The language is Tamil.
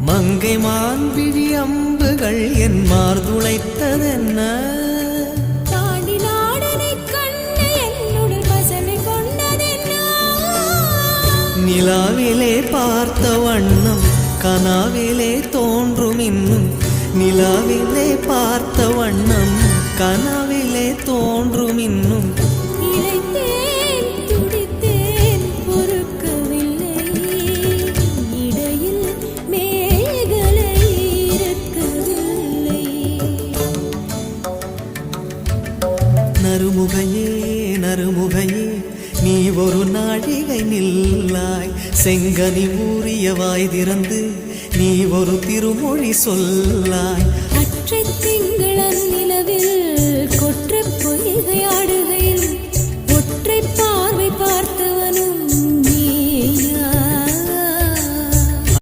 மங்கை மான்பிழி அம்புகள் என் மார்துளைத்ததென்ன நிலாவிலே பார்த்த வண்ணம் கனாவிலே தோன்றும் இன்னும் நிலாவிலே பார்த்த வண்ணம் கனாவிலே தோன்றும் இன்னும் நறுமுகையே நறுமுகையே நீ ஒரு நாழிகை நில்லாய் செங்கனி ஊறிய வாய் திறந்து நீ ஒரு திருமொழி சொல்லாய் அற்றை திங்களன் நிலவில் கொற்ற பொய்கை ஆடுகை